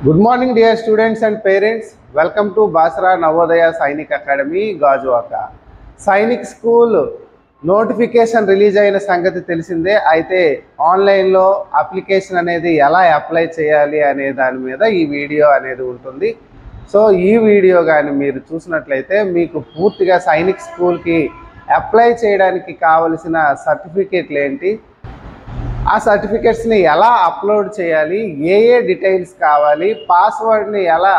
Good morning, dear students and parents. Welcome to Basra Navodaya Sainik Academy, Gajuwaka. Sainik School notification release అయిన సంగతి తెలిసిందే. అయితే ఆన్లైన్లో application అనేది ఎలా అప్లై చేయాలి అనే దాని మీద ఈ వీడియో అనేది ఉంటుంది. సో ఈ వీడియో కానీ మీరు చూసినట్లయితే మీకు పూర్తిగా సైనిక్ స్కూల్కి అప్లై చేయడానికి కావలసిన సర్టిఫికేట్లు ఏంటి, ఆ సర్టిఫికేట్స్ని ఎలా అప్లోడ్ చేయాలి, ఏ డీటెయిల్స్ కావాలి, పాస్వర్డ్ని ఎలా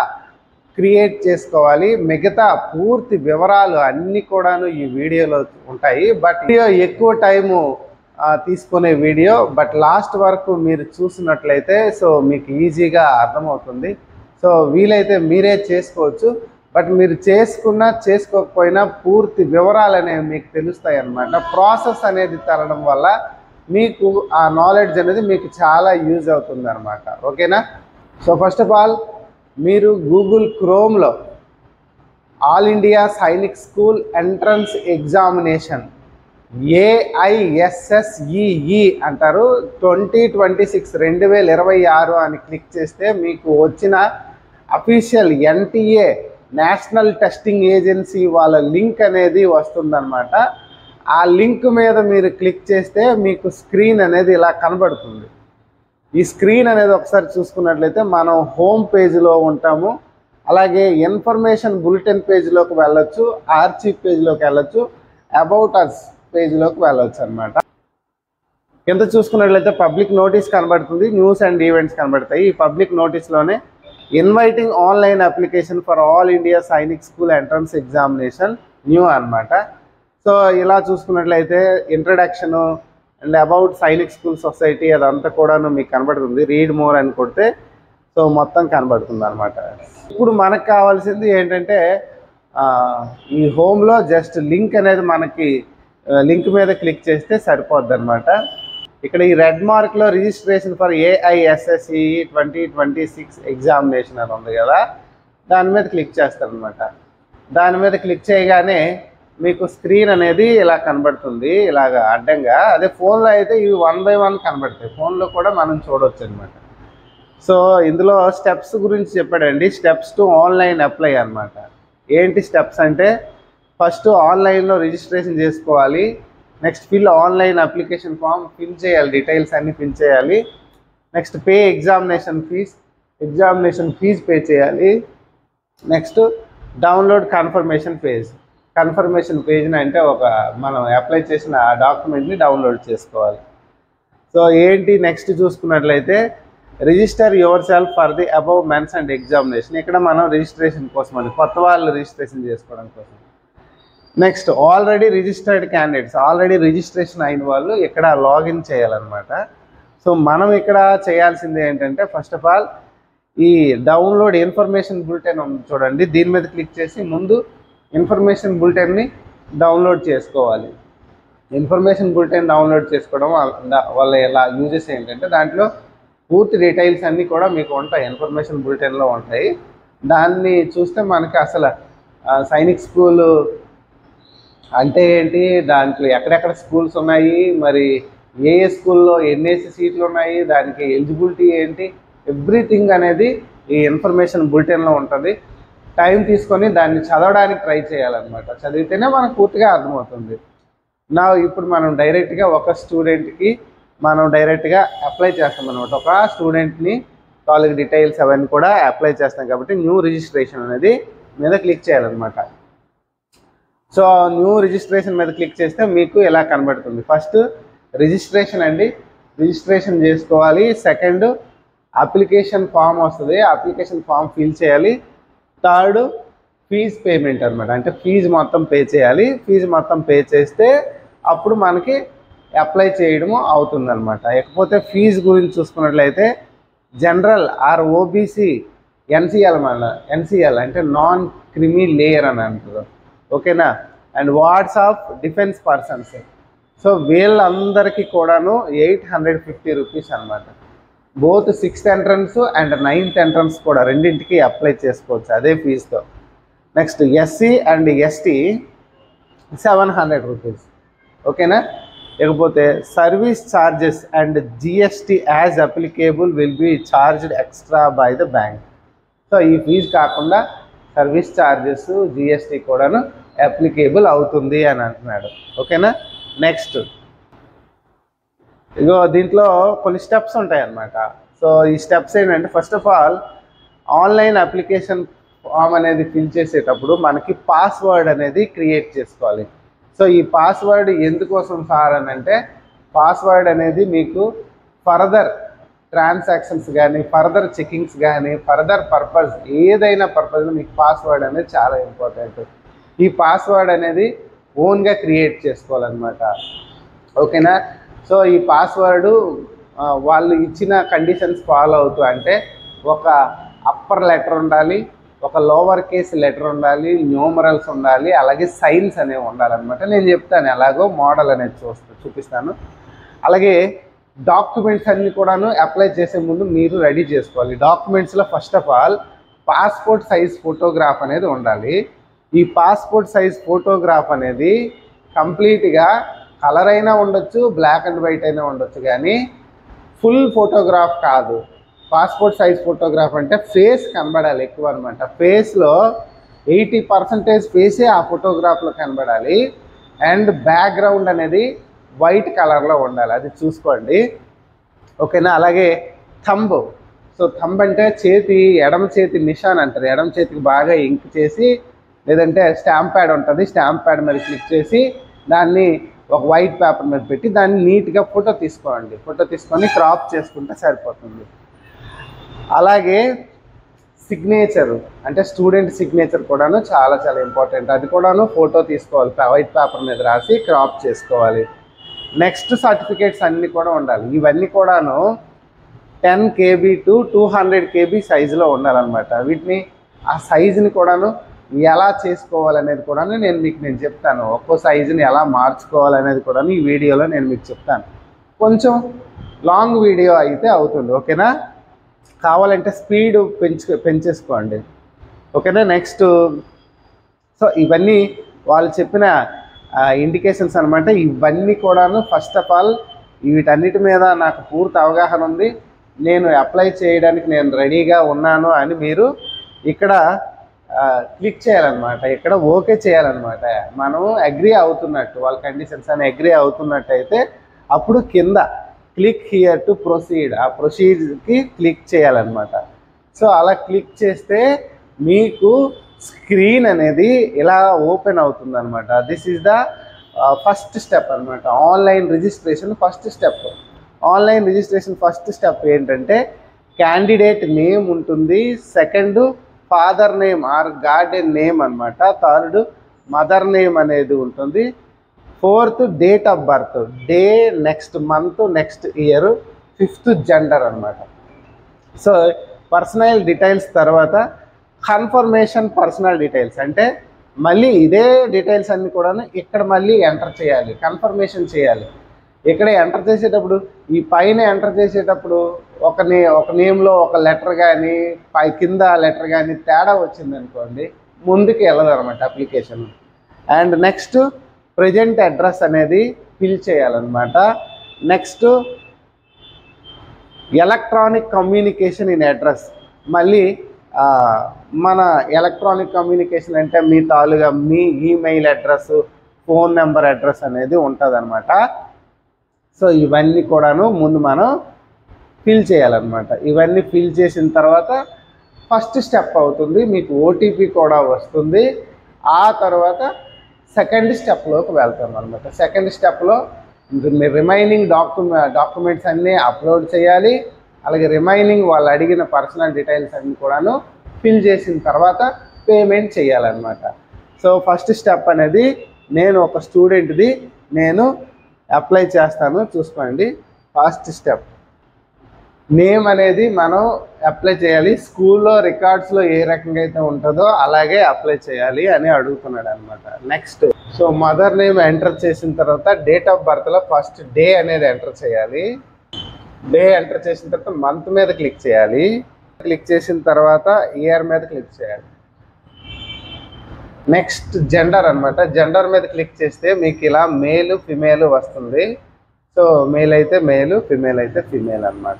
క్రియేట్ చేసుకోవాలి, మిగతా పూర్తి వివరాలు అన్నీ కూడాను ఈ వీడియోలో ఉంటాయి. బట్ వీడియో ఎక్కువ టైము తీసుకునే వీడియో, బట్ లాస్ట్ వరకు మీరు చూసినట్లయితే సో మీకు ఈజీగా అర్థమవుతుంది. సో వీలైతే మీరే చేసుకోవచ్చు. బట్ మీరు చేసుకున్నా చేసుకోకపోయినా పూర్తి వివరాలు అనేవి మీకు తెలుస్తాయి అన్నమాట. ప్రాసెస్ అనేది తెలడం వల్ల మీకు ఆ నాలెడ్జ్ అనేది మీకు చాలా యూజ్ అవుతుంది అనమాట. ఓకేనా? సో ఫస్ట్ ఆఫ్ ఆల్ మీరు గూగుల్ క్రోమ్లో all India Sainik school entrance examination AISSEE అంటారు 2026 అని క్లిక్ చేస్తే మీకు వచ్చిన official NTA national testing agency వాళ్ళ లింక్ అనేది వస్తుందన్నమాట. ఆ లింక్ మీద మీరు క్లిక్ చేస్తే మీకు స్క్రీన్ అనేది ఇలా కనబడుతుంది. ఈ స్క్రీన్ అనేది ఒకసారి చూసుకున్నట్లయితే మనం హోమ్ పేజ్లో ఉంటాము. అలాగే ఇన్ఫర్మేషన్ బులెటిన్ పేజ్లోకి వెళ్ళొచ్చు, ఆర్చీవ్ పేజ్లోకి వెళ్ళొచ్చు, అబౌట్ అస్ పేజ్లోకి వెళ్ళొచ్చు అనమాట. కింద చూసుకున్నట్లయితే పబ్లిక్ నోటీస్ కనబడుతుంది, న్యూస్ అండ్ ఈవెంట్స్ కనబడతాయి. ఈ పబ్లిక్ నోటీస్లోనే inviting online application for all India Sainik school entrance examination new అనమాట. సో ఇలా చూసుకున్నట్లయితే introduction and about Sainik school society అదంతా కూడాను మీకు కనబడుతుంది. రీడ్ మోర్ అని కొడితే సో మొత్తం కనబడుతుంది అనమాట. ఇప్పుడు మనకు కావాల్సింది ఏంటంటే ఈ హోమ్లో జస్ట్ లింక్ అనేది మనకి లింక్ మీద క్లిక్ చేస్తే సరిపోద్ది అనమాట. ఇక్కడ ఈ రెడ్ మార్క్లో రిజిస్ట్రేషన్ ఫర్ AISSEE 2026 ఎగ్జామినేషన్ అని ఉంది కదా, దాని మీద క్లిక్ చేస్తారనమాట. దాని మీద క్లిక్ చేయగానే మీకు స్క్రీన్ అనేది ఇలా కనబడుతుంది, ఇలాగా అడ్డంగా. అదే ఫోన్లో అయితే ఇవి 1 by 1 కనబడతాయి, ఫోన్లో కూడా మనం చూడవచ్చు అనమాట. సో ఇందులో స్టెప్స్ గురించి చెప్పాడండి. స్టెప్స్ టు ఆన్లైన్ అప్లై అనమాట. ఏంటి స్టెప్స్ అంటే, ఫస్ట్ ఆన్లైన్లో రిజిస్ట్రేషన్ చేసుకోవాలి. Next fill online application form fill చేయాలి, డీటెయిల్స్ అన్నీ ఫిల్ చేయాలి. Next pay examination fee pay చేయాలి. నెక్స్ట్ డౌన్లోడ్ కన్ఫర్మేషన్ పేజ్ని అంటే ఒక మనం అప్లై చేసిన ఆ డాక్యుమెంట్ని డౌన్లోడ్ చేసుకోవాలి. సో ఏంటి నెక్స్ట్ చూసుకున్నట్లయితే register yourself for the above mentioned examination. ఇక్కడ మనం రిజిస్ట్రేషన్ కోసం అని కొత్త వాళ్ళు రిజిస్ట్రేషన్ చేసుకోవడం కోసం. Next already registered candidates, already registration అయిన వాళ్ళు ఇక్కడ లాగిన్ చేయాలన్నమాట. సో మనం ఇక్కడ చేయాల్సింది ఏంటంటే ఫస్ట్ ఆఫ్ ఆల్ ఈ డౌన్లోడ్ ఇన్ఫర్మేషన్ బులెటిన్ ఉంది చూడండి, దీని మీద క్లిక్ చేసి ముందు ఇన్ఫర్మేషన్ బులెటిన్ని డౌన్లోడ్ చేసుకోవాలి. ఇన్ఫర్మేషన్ బులెటిన్ డౌన్లోడ్ చేసుకోవడం వల్ల ఎలా యూజెస్ ఏంటంటే దాంట్లో పూర్తి డీటెయిల్స్ అన్నీ కూడా మీకు ఉంటాయి, ఇన్ఫర్మేషన్ బులెటిన్లో ఉంటాయి. దాన్ని చూస్తే మనకి అసలు సైనిక్ స్కూలు అంటే ఏంటి, దాంట్లో ఎక్కడెక్కడ స్కూల్స్ ఉన్నాయి, మరి ఏ స్కూల్లో ఎన్నేసి సీట్లు ఉన్నాయి, దానికి ఎలిజిబిలిటీ ఏంటి, ఎవ్రీథింగ్ అనేది ఈ ఇన్ఫర్మేషన్ బులెటిన్లో ఉంటుంది. టైం తీసుకొని దాన్ని చదవడానికి ట్రై చేయాలన్నమాట. చదివితేనే మనకు పూర్తిగా అర్థమవుతుంది. ఇప్పుడు మనం డైరెక్ట్గా ఒక స్టూడెంట్కి మనం డైరెక్ట్గా అప్లై చేస్తాం అనమాట. ఒక స్టూడెంట్ని వాళ్ళకి డీటెయిల్స్ అవన్నీ కూడా అప్లై చేస్తాం కాబట్టి న్యూ రిజిస్ట్రేషన్ అనేది మీద క్లిక్ చేయాలన్నమాట. సో న్యూ రిజిస్ట్రేషన్ మీద క్లిక్ చేస్తే మీకు ఎలా కనబడుతుంది. ఫస్ట్ రిజిస్ట్రేషన్ అండి, రిజిస్ట్రేషన్ చేసుకోవాలి. సెకండ్ అప్లికేషన్ ఫామ్ వస్తుంది, అప్లికేషన్ ఫామ్ ఫిల్ చేయాలి. థర్డ్ ఫీజ్ పేమెంట్ అనమాట, అంటే ఫీజు మొత్తం పే చేయాలి. ఫీజు మొత్తం పే చేస్తే అప్పుడు మనకి అప్లై చేయడము అవుతుందన్నమాట. ఇకపోతే ఫీజు గురించి చూసుకున్నట్లయితే జనరల్ ఆర్ OBC NCL అంటే నాన్ క్రిమీ లేయర్ అని అంటారు. ఓకేనా? And wards of defence persons, so వీళ్ళందరికీ కూడాను 850 రూపీస్ అనమాట. Both 6th entrance and 9th entrance కూడా రెండింటికి అప్లై చేసుకోవచ్చు అదే ఫీజుతో. Next SC and ST 700 rupees. ఓకేనా? ఇకపోతే service charges and GST as applicable will be charged extra by the bank. So ఈ ఫీజు కాకుండా సర్వీస్ ఛార్జెస్ జిఎస్టీ కూడాను అప్లికేబుల్ అవుతుంది అని అంటున్నాడు. ఓకేనా. నెక్స్ట్ ఇగో దీంట్లో కొన్ని స్టెప్స్ ఉంటాయి అన్నమాట. సో ఈ స్టెప్స్ ఏంటంటే, first of all online application form అనేది ఫిల్ చేసేటప్పుడు మనకి పాస్వర్డ్ అనేది క్రియేట్ చేసుకోవాలి. సో ఈ పాస్వర్డ్ ఎందుకోసం సార్ అని అంటే, పాస్వర్డ్ అనేది మీకు ఫర్దర్ ట్రాన్సాక్షన్స్ కానీ, ఫర్దర్ చెకింగ్స్ కానీ, ఫర్దర్ పర్పస్ ఏదైనా పర్పస్లో మీకు పాస్వర్డ్ అనేది చాలా ఇంపార్టెంట్. ఈ పాస్వర్డ్ అనేది ఓన్గా క్రియేట్ చేసుకోవాలన్నమాట. ఓకేనా. సో ఈ పాస్వర్డు వాళ్ళు ఇచ్చిన కండిషన్స్ ఫాలో అవుతూ, అంటే ఒక అప్పర్ లెటర్ ఉండాలి, ఒక లోవర్ కేస్ లెటర్ ఉండాలి, న్యూమరల్స్ ఉండాలి, అలాగే సైన్స్ అనేవి ఉండాలన్నమాట. నేను చెప్తాను ఎలాగో మోడల్ అనేది చూపిస్తాను. అలాగే డాక్యుమెంట్స్ అన్నీ కూడాను అప్లై చేసే ముందు మీరు రెడీ చేసుకోవాలి. డాక్యుమెంట్స్లో first of all passport size photograph అనేది ఉండాలి. ఈ పాస్పోర్ట్ సైజ్ ఫోటోగ్రాఫ్ అనేది కంప్లీట్గా కలర్ అయినా ఉండొచ్చు, బ్లాక్ అండ్ వైట్ అయినా ఉండొచ్చు, కానీ ఫుల్ ఫోటోగ్రాఫ్ కాదు. పాస్పోర్ట్ సైజ్ ఫోటోగ్రాఫ్ అంటే ఫేస్ కనబడాలి ఎక్కువ అనమాట. ఫేస్లో 80% ఫేసే ఆ ఫోటోగ్రాఫ్లో కనబడాలి. అండ్ బ్యాక్గ్రౌండ్ అనేది వైట్ కలర్లో ఉండాలి, అది చూసుకోండి. ఓకేనా. అలాగే థంబ్. సో థంబ్ అంటే చేతి, ఎడమ చేతి నిషాన్ అంటారు. ఎడమ చేతికి బాగా ఇంక్ చేసి, లేదంటే స్టాంప్ ప్యాడ్ ఉంటుంది, స్టాంప్ ప్యాడ్ మీద క్లిక్ చేసి దాన్ని ఒక వైట్ పేపర్ మీద పెట్టి దాన్ని నీట్గా ఫోటో తీసుకోండి. ఫోటో తీసుకొని క్రాప్ చేసుకుంటే సరిపోతుంది. అలాగే సిగ్నేచర్ అంటే స్టూడెంట్ సిగ్నేచర్ కూడాను చాలా చాలా ఇంపార్టెంట్. అది కూడాను ఫోటో తీసుకోవాలి, వైట్ పేపర్ మీద రాసి క్రాప్ చేసుకోవాలి. నెక్స్ట్ సర్టిఫికేట్స్ అన్నీ కూడా ఉండాలి. ఇవన్నీ కూడాను 10 KB to 200 KB సైజులో ఉండాలన్నమాట. వీటిని ఆ సైజుని కూడాను ఎలా చేసుకోవాలనేది కూడా నేను చెప్తాను. ఒక్కో సైజుని ఎలా మార్చుకోవాలనేది కూడా ఈ వీడియోలో నేను మీకు చెప్తాను. కొంచెం లాంగ్ వీడియో అయితే అవుతుంది. ఓకేనా. కావాలంటే స్పీడ్ పెంచేసుకోండి. ఓకేనా. నెక్స్ట్ సో ఇవన్నీ వాళ్ళు చెప్పిన ఇండికేషన్స్ అనమాట. ఇవన్నీ కూడాను ఫస్ట్ ఆఫ్ ఆల్ వీటన్నిటి మీద నాకు పూర్తి అవగాహన ఉంది, నేను అప్లై చేయడానికి నేను రెడీగా ఉన్నాను అని మీరు ఇక్కడ క్లిక్ చేయాలన్నమాట. ఇక్కడ ఓకే చేయాలన్నమాట. మనం అగ్రీ అవుతున్నట్టు, వాళ్ళ కండిషన్స్ అని అగ్రీ అవుతున్నట్టయితే అప్పుడు కింద క్లిక్ హియర్ టు ప్రొసీడ్, ఆ ప్రొసీడ్కి క్లిక్ చేయాలన్నమాట. సో అలా క్లిక్ చేస్తే మీకు స్క్రీన్ అనేది ఇలా ఓపెన్ అవుతుందన్నమాట. This is the first step అనమాట. Online registration first step. Online registration first step ఏంటంటే, క్యాండిడేట్ నేమ్ ఉంటుంది, second father name or guardian name అనమాట, థర్డ్ మదర్ నేమ్ అనేది ఉంటుంది, fourth date of birth, day, next month, next year, fifth gender అనమాట. So personal details తర్వాత confirmation personal details, అంటే మళ్ళీ ఇదే డీటెయిల్స్ అన్నీ కూడా ఇక్కడ మళ్ళీ ఎంటర్ చేయాలి, కన్ఫర్మేషన్ చేయాలి. ఇక్కడ ఎంటర్ చేసేటప్పుడు ఈ పైన ఎంటర్ చేసేటప్పుడు ఒక నేమ్లో ఒక లెటర్ కానీ కింద లెటర్ కానీ తేడా వచ్చిందనుకోండి, ముందుకు వెళ్ళదు అనమాట application. And next present address అనేది ఫిల్ చేయాలన్నమాట. Next electronic communication in address, మళ్ళీ మన ఎలక్ట్రానిక్ కమ్యూనికేషన్ అంటే మీ తాలుగా మీ email address, phone number address అనేది ఉంటుంది అనమాట. సో ఇవన్నీ కూడాను ముందు మనం ఫిల్ చేయాలన్నమాట. ఇవన్నీ ఫిల్ చేసిన తర్వాత ఫస్ట్ స్టెప్ అవుతుంది, మీకు ఓటీపీ కూడా వస్తుంది. ఆ తర్వాత సెకండ్ స్టెప్లోకి వెళ్తాం అనమాట. సెకండ్ స్టెప్లో రిమైనింగ్ డాక్యుమెంట్స్ అన్నీ అప్లోడ్ చేయాలి. అలాగే రిమైనింగ్ వాళ్ళు అడిగిన పర్సనల్ డీటెయిల్స్ అన్నీ కూడాను ఫిల్ చేసిన తర్వాత పేమెంట్ చేయాలన్నమాట. సో ఫస్ట్ స్టెప్ అనేది నేను ఒక స్టూడెంట్ది నేను అప్లై చేస్తాను, చూసుకోండి. ఫస్ట్ స్టెప్ నేమ్ అనేది మనం అప్లై చేయాలి. స్కూల్లో రికార్డ్స్లో ఏ రకంగా అయితే ఉంటుందో అలాగే అప్లై చేయాలి అని అడుగుతున్నాడు అనమాట. Next so mother name enter చేసిన తర్వాత డేట్ ఆఫ్ బర్త్లో ఫస్ట్ డే అనేది ఎంటర్ చేయాలి. డే ఎంటర్ చేసిన తర్వాత మంత్ మీద క్లిక్ చేయాలి. క్లిక్ చేసిన తర్వాత ఇయర్ మీద క్లిక్ చేయాలి. నెక్స్ట్ జెండర్ అనమాట. జెండర్ మీద క్లిక్ చేస్తే మీకు ఇలా మేలు ఫిమేల్ వస్తుంది. సో మేల్ అయితే మేల్, ఫిమేల్ అయితే ఫిమేల్ అనమాట.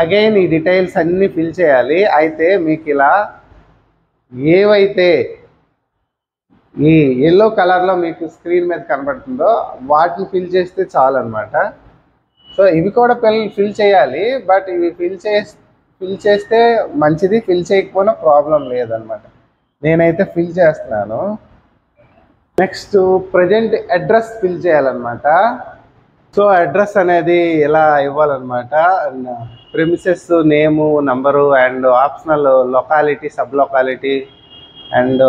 అగైన్ ఈ డీటెయిల్స్ అన్నీ ఫిల్ చేయాలి. అయితే మీకు ఇలా ఏవైతే ఈ ఎల్లో కలర్లో మీకు స్క్రీన్ మీద కనబడుతుందో వాటిని ఫిల్ చేస్తే చాలు అనమాట. సో ఇవి కూడా ఫిల్ చేయాలి, బట్ ఇవి ఫిల్ చేస్తే మంచిది, ఫిల్ చేయకపోయినా ప్రాబ్లం లేదనమాట. నేనైతే ఫిల్ చేస్తున్నాను. నెక్స్ట్ ప్రజెంట్ అడ్రస్ ఫిల్ చేయాలన్నమాట. సో అడ్రస్ అనేది ఎలా ఇవ్వాలన్నమాట, premises name, number and optional locality, sub locality and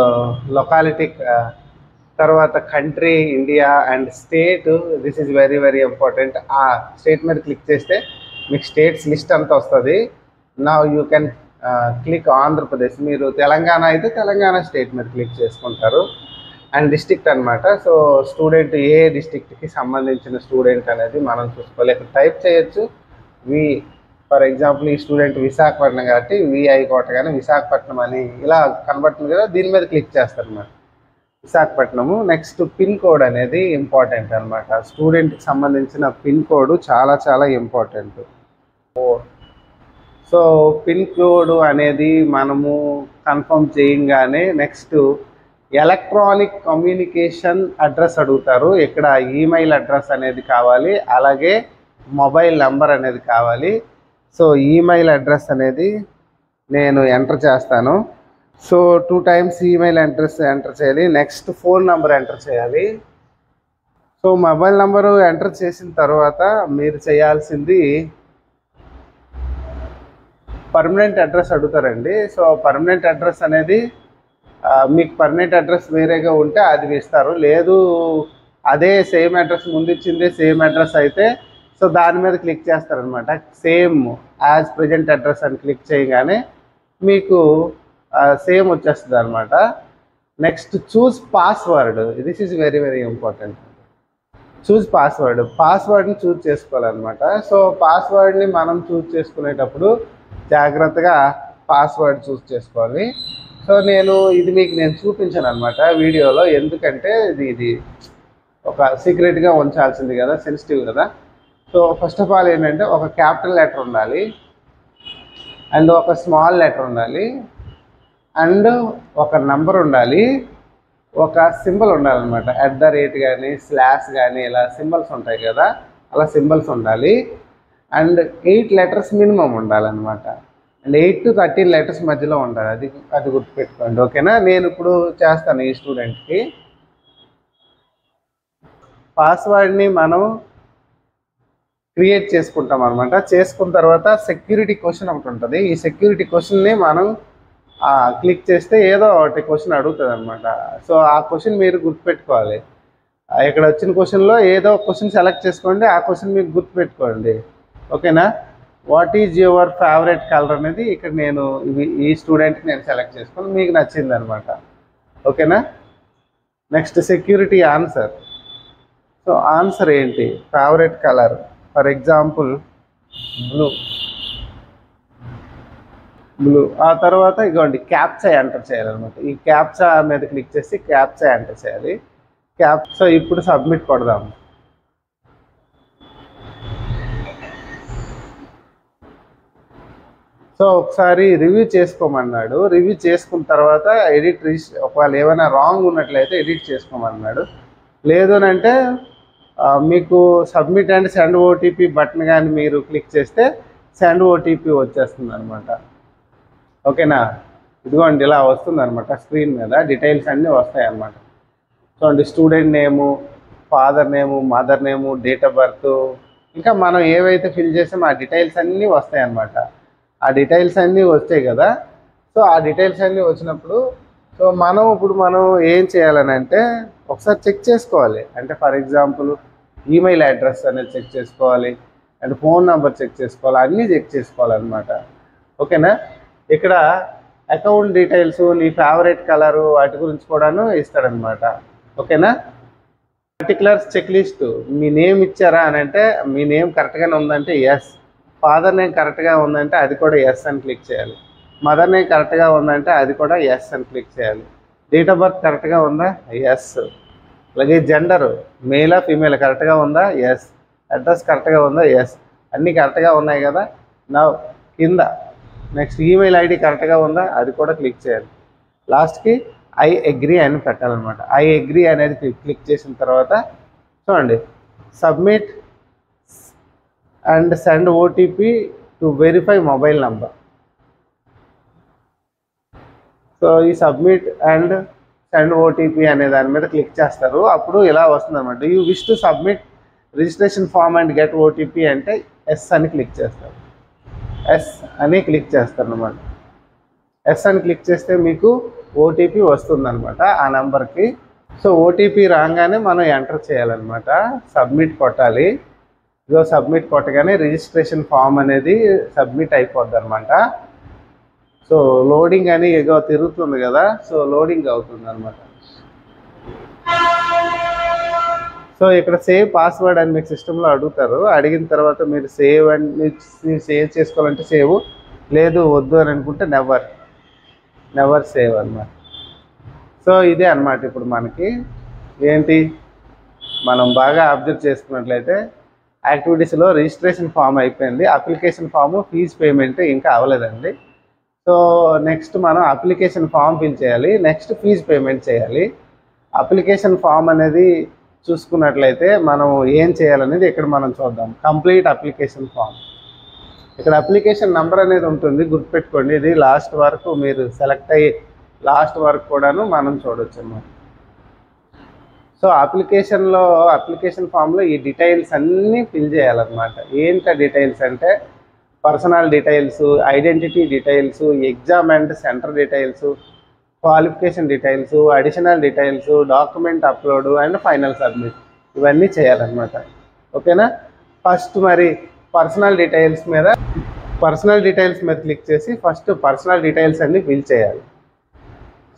locality, తర్వాత country India and state. This is very very important. ఆ స్టేట్ మీద క్లిక్ చేస్తే మీకు స్టేట్స్ లిస్ట్ అంతా వస్తుంది. Now you can click Andhra Pradesh. మీరు తెలంగాణ అయితే తెలంగాణ స్టేట్ మీద క్లిక్ చేసుకుంటారు. అండ్ డిస్ట్రిక్ట్ అనమాట. సో స్టూడెంట్ ఏ డిస్ట్రిక్ట్కి సంబంధించిన స్టూడెంట్ అనేది మనం చూసుకోవాలి. ఇక్కడ టైప్ చేయొచ్చు. ఫర్ ఎగ్జాంపుల్ ఈ స్టూడెంట్ విశాఖపట్నం కాబట్టి విఐ కొట్టగానే విశాఖపట్నం అని ఇలా కనబడుతుంది కదా, దీని మీద క్లిక్ చేస్తారు అన్నమాట, విశాఖపట్నము. నెక్స్ట్ పిన్ కోడ్ అనేది ఇంపార్టెంట్ అనమాట. స్టూడెంట్కి సంబంధించిన పిన్ కోడ్ చాలా చాలా ఇంపార్టెంట్. సో పిన్ కోడ్ అనేది మనము కన్ఫర్మ్ చేయంగానే నెక్స్ట్ ఎలక్ట్రానిక్ కమ్యూనికేషన్ అడ్రస్ అడుగుతారు. ఇక్కడ ఈమెయిల్ అడ్రస్ అనేది కావాలి, అలాగే మొబైల్ నెంబర్ అనేది కావాలి. సో ఈమెయిల్ అడ్రస్ అనేది నేను ఎంటర్ చేస్తాను. So 2 times email address enter చేయాలి. నెక్స్ట్ ఫోన్ నెంబర్ ఎంటర్ చేయాలి. సో మొబైల్ నెంబరు ఎంటర్ చేసిన తర్వాత మీరు చేయాల్సింది పర్మనెంట్ అడ్రస్ అడుగుతారండి. సో పర్మనెంట్ అడ్రస్ అనేది మీకు పర్మనెంట్ అడ్రస్ వేరేగా ఉంటే అది ఇస్తారు, లేదు అదే సేమ్ అడ్రస్ ముందు ఇచ్చిందే సేమ్ అడ్రస్ అయితే సో దాని మీద క్లిక్ చేస్తారనమాట. సేమ్ యాజ్ ప్రజెంట్ అడ్రస్ అని క్లిక్ చేయగానే మీకు సేమ్ వచ్చేస్తుంది అనమాట. Next choose password. This is very very important. Choose పాస్వర్డ్ని చూజ్ చేసుకోవాలన్నమాట. సో పాస్వర్డ్ని మనం చూజ్ చేసుకునేటప్పుడు జాగ్రత్తగా పాస్వర్డ్ చూజ్ చేసుకోవాలి. సో నేను చూపించాను అనమాట వీడియోలో, ఎందుకంటే ఇది ఒక సీక్రెట్గా ఉంచాల్సింది కదా, సెన్సిటివ్ కదా. సో ఫస్ట్ ఆఫ్ ఆల్ ఏంటంటే ఒక క్యాపిటల్ లెటర్ ఉండాలి, అండ్ ఒక స్మాల్ లెటర్ ఉండాలి, అండ్ ఒక నంబర్ ఉండాలి, ఒక సింబల్ ఉండాలన్నమాట. @ కానీ స్లాష్ కానీ ఇలా సింబల్స్ ఉంటాయి కదా, అలా సింబల్స్ ఉండాలి. అండ్ 8 letters మినిమం ఉండాలన్నమాట. అండ్ 8 to 13 letters మధ్యలో ఉండాలి. అది గుర్తుపెట్టుకోండి, ఓకేనా. నేను ఇప్పుడు చేస్తాను ఈ స్టూడెంట్కి. పాస్వర్డ్ని మనం క్రియేట్ చేసుకుంటాం అనమాట. చేసుకున్న తర్వాత సెక్యూరిటీ క్వశ్చన్ ఒకటి ఉంటుంది. ఈ సెక్యూరిటీ క్వశ్చన్ని మనం క్లిక్ చేస్తే ఏదో ఒకటి క్వశ్చన్ అడుగుతుంది అనమాట. సో ఆ క్వశ్చన్ మీరు గుర్తుపెట్టుకోవాలి. ఇక్కడ వచ్చిన క్వశ్చన్లో ఏదో క్వశ్చన్ సెలెక్ట్ చేసుకోండి, ఆ క్వశ్చన్ మీకు గుర్తుపెట్టుకోండి, ఓకేనా. What is your favourite colour అనేది ఇక్కడ నేను ఈ స్టూడెంట్కి నేను సెలెక్ట్ చేసుకొని మీకు నచ్చింది అనమాట, ఓకేనా. Next security answer. So answer ఏంటి, favourite colour for example blue. ఆ తర్వాత ఇదిగోండి క్యాప్చా ఎంటర్ చేయాలన్నమాట. ఈ క్యాప్చా మీద క్లిక్ చేసి క్యాప్చా ఎంటర్ చేయాలి. సో ఇప్పుడు సబ్మిట్ కొడదాం. సో ఒకసారి రివ్యూ చేసుకోమన్నాడు. రివ్యూ చేసుకున్న తర్వాత ఒకవేళ ఏమైనా రాంగ్ ఉన్నట్లయితే ఎడిట్ చేసుకోమన్నాడు. లేదు అని అంటే మీకు submit and send OTP button కానీ మీరు క్లిక్ చేస్తే సెండ్ ఓటీపీ వచ్చేస్తుంది అనమాట, ఓకేనా. ఇదిగోండి ఇలా వస్తుంది అనమాట స్క్రీన్ మీద, డీటెయిల్స్ అన్నీ వస్తాయి అన్నమాట. చూడండి student name, father name, mother name, date of birth, ఇంకా మనం ఏవైతే ఫిల్ చేసామో ఆ డీటెయిల్స్ అన్నీ వస్తాయి అన్నమాట. ఆ డీటెయిల్స్ అన్నీ వచ్చాయి కదా. సో ఆ డీటెయిల్స్ అన్నీ వచ్చినప్పుడు సో ఇప్పుడు మనం ఏం చేయాలని అంటే ఒకసారి చెక్ చేసుకోవాలి. అంటే ఫర్ ఎగ్జాంపుల్ ఈమెయిల్ అడ్రస్ అనేది చెక్ చేసుకోవాలి, అండ్ ఫోన్ నెంబర్ చెక్ చేసుకోవాలి, అన్నీ చెక్ చేసుకోవాలన్నమాట, ఓకేనా. ఇక్కడ అకౌంట్ డీటెయిల్స్, నీ ఫేవరెట్ కలరు వాటి గురించి కూడాను ఇస్తాడనమాట, ఓకేనా. Particulars check list. మీ నేమ్ ఇచ్చారా అని అంటే మీ నేమ్ కరెక్ట్గానే ఉందంటే ఎస్, ఫాదర్ నేమ్ కరెక్ట్గా ఉందంటే అది కూడా ఎస్ అని క్లిక్ చేయాలి, మదర్ నేమ్ కరెక్ట్గా ఉందంటే అది కూడా ఎస్ అని క్లిక్ చేయాలి, డేట్ ఆఫ్ బర్త్ కరెక్ట్గా ఉందా ఎస్, అలాగే జెండరు మేలా ఫీమేల్ కరెక్ట్గా ఉందా ఎస్, అడ్రస్ కరెక్ట్గా ఉందా? ఎస్, అన్నీ కరెక్ట్గా ఉన్నాయి కదా. నా కింద నెక్స్ట్ ఈమెయిల్ ఐడి కరెక్ట్గా ఉందా? అది కూడా క్లిక్ చేయాలి. లాస్ట్కి ఐ అగ్రీ అని పెట్టాలన్నమాట. ఐ అగ్రీ అనేది క్లిక్ చేసిన తర్వాత చూడండి, submit and send OTP to verify mobile number. So ఈ సబ్మిట్ అండ్ సెండ్ ఓటీపీ అనే దాని మీద క్లిక్ చేస్తారు. అప్పుడు ఇలా వస్తుంది అనమాట. You wish to submit registration form and get OTP అంటే ఎస్ అని క్లిక్ చేస్తారు. ఎస్ అని క్లిక్ చేస్తారు అనమాట. ఎస్ అని క్లిక్ చేస్తే మీకు ఓటీపీ వస్తుందన్నమాట ఆ నెంబర్కి. సో ఓటీపీ రాగానే మనం ఎంటర్ చేయాలన్నమాట, సబ్మిట్ కొట్టాలి. ఇదో సబ్మిట్ కొట్టగానే రిజిస్ట్రేషన్ ఫామ్ అనేది సబ్మిట్ అయిపోద్ది అనమాట. సో లోడింగ్ అని ఏదో తిరుగుతుంది కదా, సో లోడింగ్ అవుతుంది అనమాట. సో ఇక్కడ సేవ్ పాస్వర్డ్ అని మీకు సిస్టంలో అడుగుతారు. అడిగిన తర్వాత మీరు సేవ్ అని సేవ్ చేసుకోవాలంటే సేవ్, లేదు వద్దు అని అనుకుంటే నెవర్ సేవ్ అన్నమాట. సో ఇదే అన్నమాట. ఇప్పుడు మనకి ఏంటి, మనం బాగా అబ్జర్వ్ చేసుకున్నట్లయితే యాక్టివిటీస్లో రిజిస్ట్రేషన్ ఫామ్ అయిపోయింది, అప్లికేషన్ ఫాము ఫీజు పేమెంట్ ఇంకా అవ్వలేదండి. సో నెక్స్ట్ మనం అప్లికేషన్ ఫామ్ ఫిల్ చేయాలి, నెక్స్ట్ ఫీజు పేమెంట్ చేయాలి. అప్లికేషన్ ఫామ్ అనేది చూసుకున్నట్లయితే మనం ఏం చేయాలనేది ఇక్కడ మనం చూద్దాం. Complete application form. ఇక్కడ అప్లికేషన్ నెంబర్ అనేది ఉంటుంది, గుర్తుపెట్టుకోండి. ఇది లాస్ట్ వరకు మీరు సెలెక్ట్ అయ్యి లాస్ట్ వరకు కూడాను మనం చూడొచ్చు అన్నమాట. సో అప్లికేషన్ ఫామ్లో ఈ డీటెయిల్స్ అన్నీ ఫిల్ చేయాలన్నమాట. ఏంటి డీటెయిల్స్ అంటే personal details, identity details, exam and centre details, qualification details, additional details, document upload and final submit, ఇవన్నీ చేయాలన్నమాట. ఓకేనా. ఫస్ట్ మరి పర్సనల్ డీటెయిల్స్ మీద క్లిక్ చేసి ఫస్ట్ పర్సనల్ డీటెయిల్స్ అన్నీ ఫిల్ చేయాలి.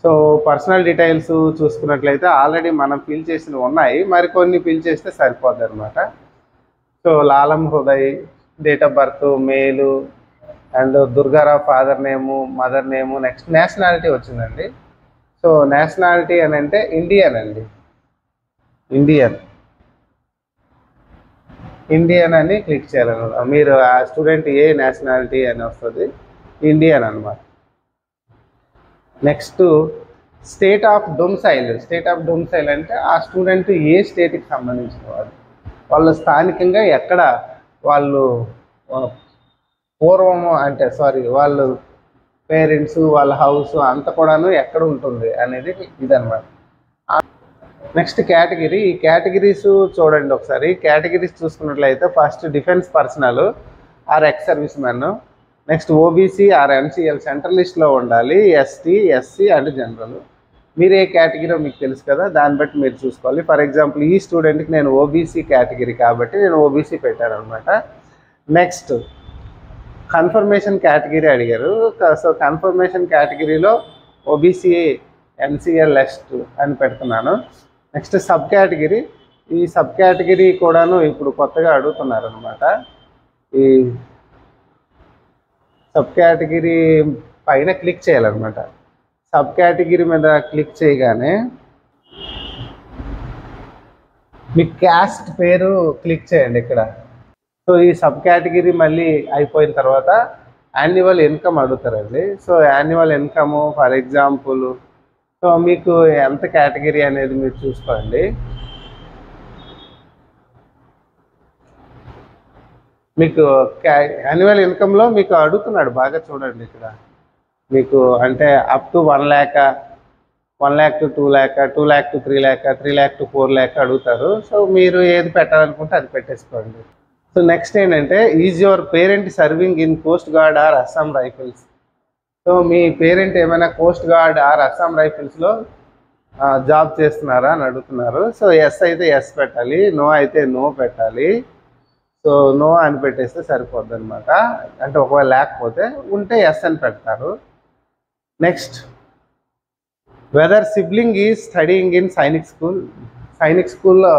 సో పర్సనల్ డీటెయిల్స్ చూసుకున్నట్లయితే ఆల్రెడీ మనం ఫిల్ చేసినవి ఉన్నాయి, మరికొన్ని ఫిల్ చేస్తే సరిపోద్ది అనమాట. So Lalam Hriday, date of birth, male and Durgarao father name, mother name. Next nationality వచ్చిందండి. సో నేషనాలిటీ అని అంటే ఇండియన్ అండి, ఇండియన్ అని క్లిక్ చేయాలన్నమాట. మీరు ఆ స్టూడెంట్ ఏ నేషనాలిటీ అని వస్తుంది, ఇండియన్ అనమాట. నెక్స్ట్ స్టేట్ ఆఫ్ డొమ్సైల్ అంటే ఆ స్టూడెంట్ ఏ స్టేట్కి సంబంధించిన వాళ్ళు స్థానికంగా ఎక్కడ వాళ్ళు పూర్వము అంటే వాళ్ళు పేరెంట్స్ వాళ్ళ హౌస్ అంతా కూడాను ఎక్కడ ఉంటుంది అనేది ఇదన్నమాట. Next category. ఈ కేటగిరీస్ చూడండి ఒకసారి. కేటగిరీస్ చూసుకున్నట్లయితే first defence personnel or ex service man, next OBC or NCL central లిస్ట్లో ఉండాలి, ఎస్టీ, ఎస్సీ అండ్ జనరల్. మీరు ఏ కేటగిరీ మీకు తెలుసు కదా, దాన్ని బట్టి మీరు చూసుకోవాలి. ఫర్ ఎగ్జాంపుల్ ఈ స్టూడెంట్కి నేను ఓబీసీ కేటగిరీ కాబట్టి నేను ఓబీసీ పెట్టాను అనమాట. నెక్స్ట్ కన్ఫర్మేషన్ కేటగిరీ అడిగారు. సో కన్ఫర్మేషన్ కేటగిరీలో ఓబీసీ ఎన్సీఎల్ ఎస్ట్ అని పెడుతున్నాను. Next sub category. ఈ సబ్ కేటగిరీ కూడాను ఇప్పుడు కొత్తగా అడుగుతున్నారు అనమాట. ఈ సబ్ కేటగిరీ పైన క్లిక్ చేయాలన్నమాట. సబ్ కేటగిరీ మీద క్లిక్ చేయగానే మీ క్యాస్ట్ పేరు క్లిక్ చేయండి ఇక్కడ. సో ఈ సబ్ కేటగిరీ మళ్ళీ అయిపోయిన తర్వాత యాన్యువల్ ఇన్కమ్ అడుగుతారండి. So annual income for example so మీకు ఎంత కేటగిరీ అనేది మీరు చూసుకోండి. మీకు యాన్యువల్ ఇన్కంలో మీకు అడుగుతున్నాడు, బాగా చూడండి ఇక్కడ. మీకు అంటే up to 1 lakh, 1 lakh to 2 lakh, 2 lakh to 3 lakh, 3 lakh to 4 lakh అడుగుతారు. సో మీరు ఏది పెట్టాలనుకుంటే అది పెట్టేసుకోండి. సో నెక్స్ట్ ఏంటంటే is your parent serving in coast guard or Assam rifles. So మీ పేరెంట్ ఏమైనా కోస్ట్ గార్డ్ ఆర్ అస్సాం రైఫిల్స్లో జాబ్ చేస్తున్నారా అని అడుగుతున్నారు. సో ఎస్ అయితే ఎస్ పెట్టాలి, నో అయితే నో పెట్టాలి. సో నో అని పెట్టేస్తే సరిపోద్ది అనమాట. అంటే ఒకవేళ లేకపోతే ఉంటే ఎస్ అని పెడతారు. Next weather sibling is studying in Sainik స్కూల్లో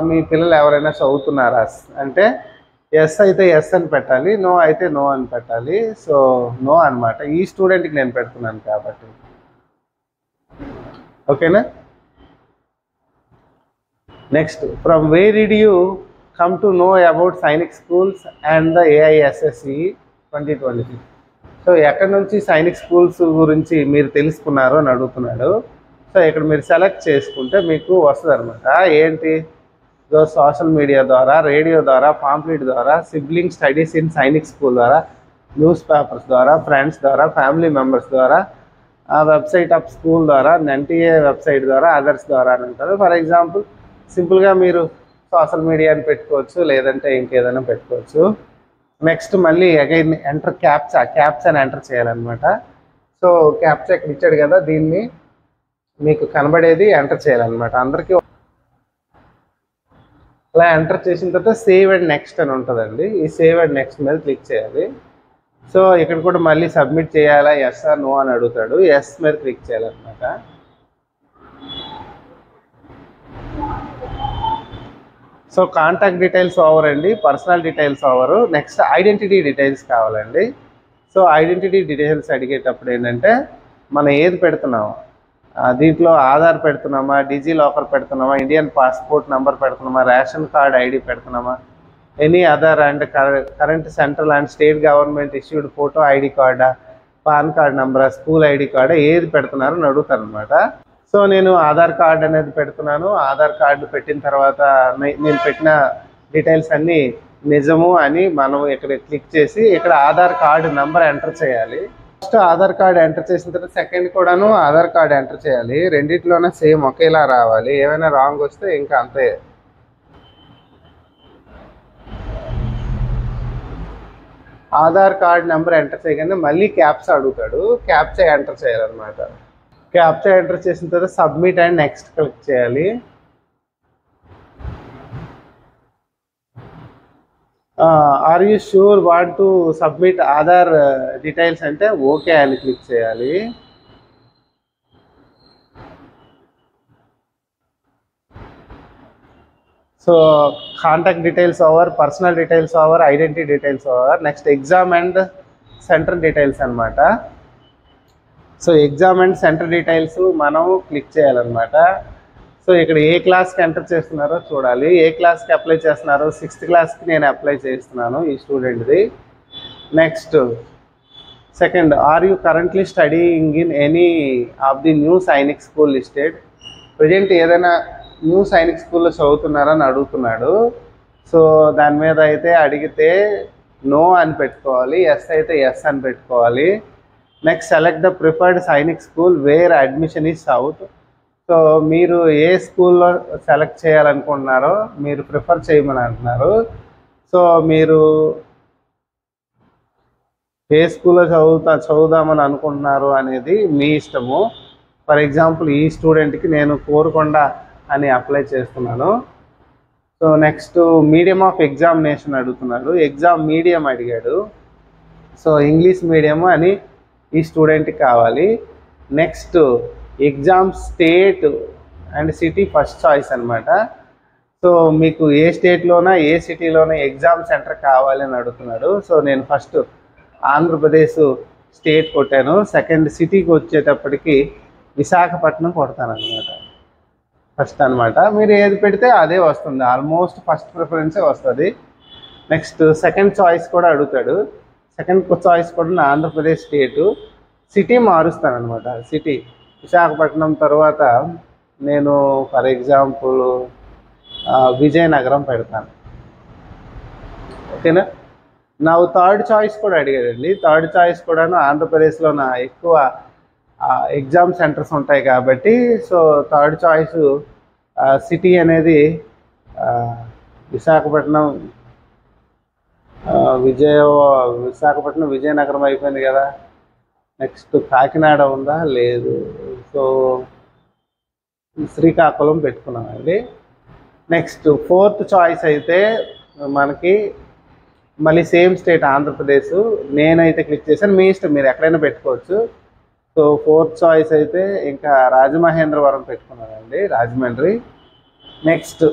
మీ పిల్లలు ఎవరైనా చదువుతున్నారా అంటే ఎస్ అయితే ఎస్ అని పెట్టాలి, నో అయితే నో అని పెట్టాలి. సో నో అనమాట. ఈ స్టూడెంట్కి నేను పెడుతున్నాను కాబట్టి. ఓకేనా. Next from where did you come to know about Sainik schools and the AISSE 2026. So ఎక్కడి నుంచి సైనిక్ స్కూల్స్ గురించి మీరు తెలుసుకున్నారో అని అడుగుతున్నాడు. సో ఇక్కడ మీరు సెలెక్ట్ చేసుకుంటే మీకు వస్తుంది అనమాట. ఏంటి, సోషల్ మీడియా ద్వారా, రేడియో ద్వారా, పాంప్లెట్ ద్వారా, sibling studies in Sainik school ద్వారా, న్యూస్ పేపర్స్ ద్వారా, ఫ్రెండ్స్ ద్వారా, ఫ్యామిలీ మెంబర్స్ ద్వారా, వెబ్సైట్ ఆఫ్ స్కూల్ ద్వారా, NTA వెబ్సైట్ ద్వారా, అదర్స్ ద్వారా అని అంటారు. ఫర్ ఎగ్జాంపుల్ సింపుల్గా మీరు సోషల్ మీడియాని పెట్టుకోవచ్చు, లేదంటే ఇంకేదైనా పెట్టుకోవచ్చు. నెక్స్ట్ మళ్ళీ అగైన్ ఎంటర్ క్యాప్చాని ఎంటర్ చేయాలన్నమాట. సో క్యాప్చా ఇక్కడ ఇచ్చాడు కదా, దీన్ని మీకు కనబడేది ఎంటర్ చేయాలన్నమాట. అందరికీ అలా ఎంటర్ చేసిన తర్వాత సేవ్ అండ్ నెక్స్ట్ అని ఉంటుందండి. ఈ సేవ్ అండ్ నెక్స్ట్ మీద క్లిక్ చేయాలి. సో ఇక్కడ కూడా మళ్ళీ సబ్మిట్ చేయాలా, ఎస్ ఆర్ నో అని అడుగుతాడు. ఎస్ మీద క్లిక్ చేయాలన్నమాట. సో కాంటాక్ట్ డీటెయిల్స్ ఓవర్ అండి, personal details over. Next identity details కావాలండి. సో ఐడెంటిటీ డీటెయిల్స్ అడిగేటప్పుడు ఏంటంటే మనం ఏది పెడుతున్నాము, దీంట్లో ఆధార్ పెడుతున్నామా, డిజీ లాకర్ పెడుతున్నామా, ఇండియన్ పాస్పోర్ట్ నెంబర్ పెడుతున్నామా, రేషన్ కార్డ్ ఐడి పెడుతున్నామా, any other and current central and state government issued photo ID కార్డా, పాన్ కార్డ్ నెంబరా, స్కూల్ ఐడి కార్డా, ఏది పెడుతున్నారో అని అడుగుతారు అనమాట. సో నేను ఆధార్ కార్డ్ అనేది పెడుతున్నాను. ఆధార్ కార్డు పెట్టిన తర్వాత నేను పెట్టిన డీటెయిల్స్ అన్నీ నిజము అని మనం ఇక్కడ క్లిక్ చేసి ఇక్కడ ఆధార్ కార్డు నెంబర్ ఎంటర్ చేయాలి. ఫస్ట్ ఆధార్ కార్డు ఎంటర్ చేసిన తర్వాత సెకండ్ కూడాను ఆధార్ కార్డు ఎంటర్ చేయాలి. రెండిట్లోనే సేమ్ ఒకేలా రావాలి. ఏమైనా రాంగ్ వస్తే ఇంకా అంతే. ఆధార్ కార్డ్ నెంబర్ ఎంటర్ చేయగానే మళ్ళీ క్యాప్చా అడుగుతాడు. క్యాప్చా ఎంటర్ చేయాలన్నమాట. క్యాప్చా ఎంటర్ చేసిన తర్వాత సబ్మిట్ అండ్ నెక్స్ట్ క్లిక్ చేయాలి. Are you sure want to submit Aadhaar details అంటే ఓకే అని క్లిక్ చేయాలి. So contact details over, personal details over, identity details over. Next exam and centre details అనమాట. So exam and centre details మనం click చేయాలన్నమాట. So ఇక్కడ ఏ క్లాస్కి enter చేస్తున్నారో చూడాలి. ఏ క్లాస్కి అప్లై చేస్తున్నారో, 6th క్లాస్కి నేను అప్లై చేస్తున్నాను ఈ స్టూడెంట్ది. Next second, are you currently studying in any of the new Sainik school listed. Present ఏదైనా న్యూ సైనిక్ స్కూల్లో చదువుతున్నారని అడుగుతున్నాడు. సో దాని మీద అయితే అడిగితే నో అని పెట్టుకోవాలి, ఎస్ అయితే ఎస్ అని పెట్టుకోవాలి. Next select the preferred Sainik school where admission is south. So మీరు ఏ స్కూల్లో సెలెక్ట్ చేయాలనుకుంటున్నారో మీరు ప్రిఫర్ చేయమని అంటున్నారు. సో మీరు ఏ స్కూల్లో చదువుదామని అనుకుంటున్నారు అనేది మీ ఇష్టము. ఫర్ ఎగ్జాంపుల్ ఈ స్టూడెంట్కి నేను కోరుకొండ అని అప్లై చేస్తున్నాను. So next medium of examination అడుగుతున్నాడు. ఎగ్జామ్ మీడియం అడిగాడు. సో ఇంగ్లీష్ మీడియము అని ఈ స్టూడెంట్కి కావాలి. Next exam state and city first choice అనమాట. సో మీకు ఏ స్టేట్లోనా ఏ సిటీలోనా ఎగ్జామ్ సెంటర్ కావాలి అని అడుగుతున్నాడు. సో నేను ఫస్ట్ ఆంధ్రప్రదేశ్ స్టేట్ కొట్టాను. సెకండ్ సిటీకి వచ్చేటప్పటికి విశాఖపట్నం కొడతాను అనమాట. ఫస్ట్ అనమాట. మీరు ఏది పెడితే అదే వస్తుంది, ఆల్మోస్ట్ ఫస్ట్ ప్రిఫరెన్సే వస్తుంది. నెక్స్ట్ సెకండ్ చాయిస్ కూడా అడుగుతాడు. సెకండ్ చాయిస్ కూడా ఆంధ్రప్రదేశ్ స్టేటు. సిటీ మారుస్తాను అనమాట. సిటీ విశాఖపట్నం తర్వాత నేను ఫర్ ఎగ్జాంపుల్ విజయనగరం పెడతాను. ఓకేనా. నా థర్డ్ చాయిస్ కూడా అడిగాడండి. థర్డ్ చాయిస్ కూడాను ఆంధ్రప్రదేశ్లో నా ఎక్కువ ఎగ్జామ్ సెంటర్స్ ఉంటాయి కాబట్టి సో థర్డ్ చాయిస్ సిటీ అనేది విశాఖపట్నం విజయనగరం అయిపోయింది కదా. నెక్స్ట్ కాకినాడ ఉందా, లేదు. సో శ్రీకాకుళం పెట్టుకున్నామండి. నెక్స్ట్ ఫోర్త్ చాయిస్ అయితే మనకి మళ్ళీ సేమ్ స్టేట్ ఆంధ్రప్రదేశ్. నేనైతే క్లిక్ చేశాను, మీ ఇష్టం, మీరు ఎక్కడైనా పెట్టుకోవచ్చు. సో ఫోర్త్ చాయిస్ అయితే ఇంకా రాజమహేంద్రవరం పెట్టుకున్నానండి, Rajahmundry. Next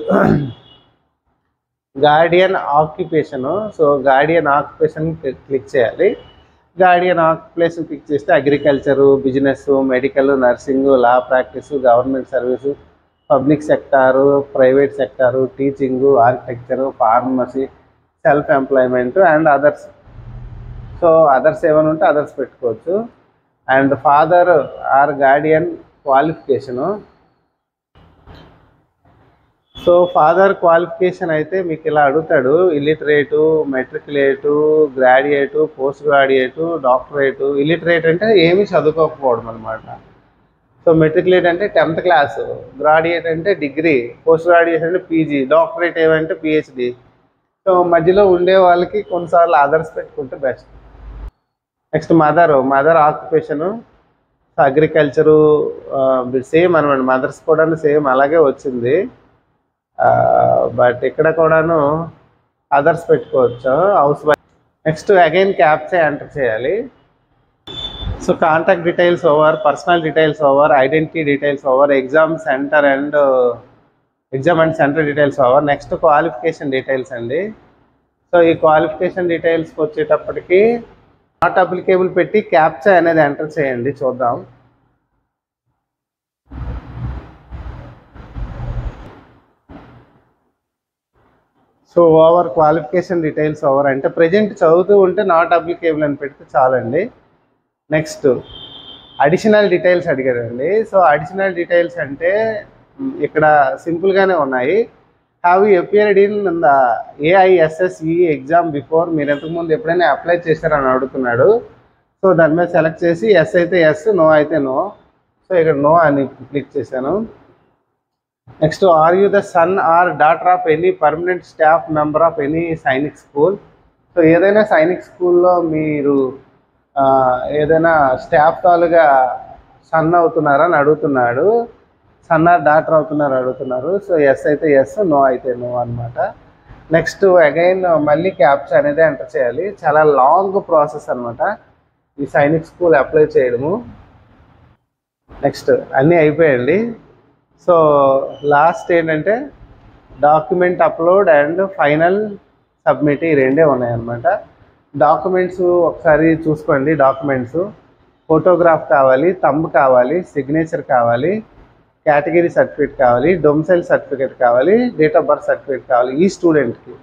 guardian occupation. So guardian occupation click చేయాలి. గార్డియన్ ఆక్యుపేషన్ క్లిక్ చేస్తే agriculture, business, medical, nursing, law practice, government service, public sector, private sector, teaching, architecture, pharmacy, self employment and others. So others ఏమైనా ఉంటే others పెట్టుకోవచ్చు. And father or guardian qualification. So father qualification అయితే మీకు ఇలా అడుగుతాడు: illiterate, matriculate, graduate, post graduate, doctorate. Illiterate అంటే ఏమీ చదువుకోకపోవడం అనమాట. సో మెట్రికులేట్ అంటే 10th క్లాసు, గ్రాడ్యుయేట్ అంటే డిగ్రీ, పోస్ట్ గ్రాడ్యుయేషన్ అంటే పీజీ, డాక్టరేట్ ఏమంటే పిహెచ్డి. సో మధ్యలో ఉండే వాళ్ళకి కొన్నిసార్లు అదర్స్ పెట్టుకుంటే best. Next mother occupation agriculture, same అనమాట. మదర్స్ కూడా సేమ్ అలాగే వచ్చింది. బట్ ఇక్కడ కూడాను అదర్స్ పెట్టుకోవచ్చు, house wife. Next again captcha enter చేయాలి. So contact details over, personal details over, identity details over, exam and centre details over. Next qualification details అండి. So ఈ క్వాలిఫికేషన్ డీటెయిల్స్కి వచ్చేటప్పటికి నాట్ అప్లికేబుల్ పెట్టి క్యాప్చా అనేది ఎంటర్ చేయండి. చూద్దాం. So over qualification details over అంటే ప్రజెంట్ చదువుతూ ఉంటే నాట్ అప్లికేబుల్ అని పెడితే చాలండి. నెక్స్ట్ అడిషనల్ డీటెయిల్స్ అడిగారండి. సో అడిషనల్ డీటెయిల్స్ అంటే ఇక్కడ సింపుల్గానే ఉన్నాయి. Have you appeared in the AISSE exam before. మీరు ఇంతకుముందు ఎప్పుడైనా అప్లై చేశారని అడుగుతున్నాడు. సో దాని మీద సెలెక్ట్ చేసి ఎస్ అయితే ఎస్, నో అయితే నో. సో ఇక్కడ నో అని క్లిక్ చేశాను. Next are you the son or daughter of any permanent staff member of any Sainik school. So ఏదైనా సైనిక్ స్కూల్లో మీరు ఏదైనా స్టాఫ్ తాలుగా సన్ అవుతున్నారని అడుగుతున్నాడు. సన్ ఆర్ డాటర్ అడుగుతున్నారు. సో ఎస్ అయితే ఎస్, నో అయితే నో అనమాట. నెక్స్ట్ అగైన్ మళ్ళీ క్యాప్చా అనేది ఎంటర్ చేయాలి. చాలా లాంగ్ ప్రాసెస్ అనమాట ఈ సైనిక్ స్కూల్ అప్లై చేయడము. నెక్స్ట్ అన్నీ అయిపోయాయండి. సో లాస్ట్ ఏంటంటే document upload and final submit, ఈ రెండే ఉన్నాయన్నమాట. డాక్యుమెంట్స్ ఒకసారి చూసుకోండి. డాక్యుమెంట్స్ ఫోటోగ్రాఫ్ కావాలి, థంబ్ కావాలి, సిగ్నేచర్ కావాలి, కేటగిరీ సర్టిఫికేట్ కావాలి, డొమిసైల్ సర్టిఫికేట్ కావాలి, డేట్ ఆఫ్ బర్త్ సర్టిఫికేట్ కావాలి ఈ స్టూడెంట్కి.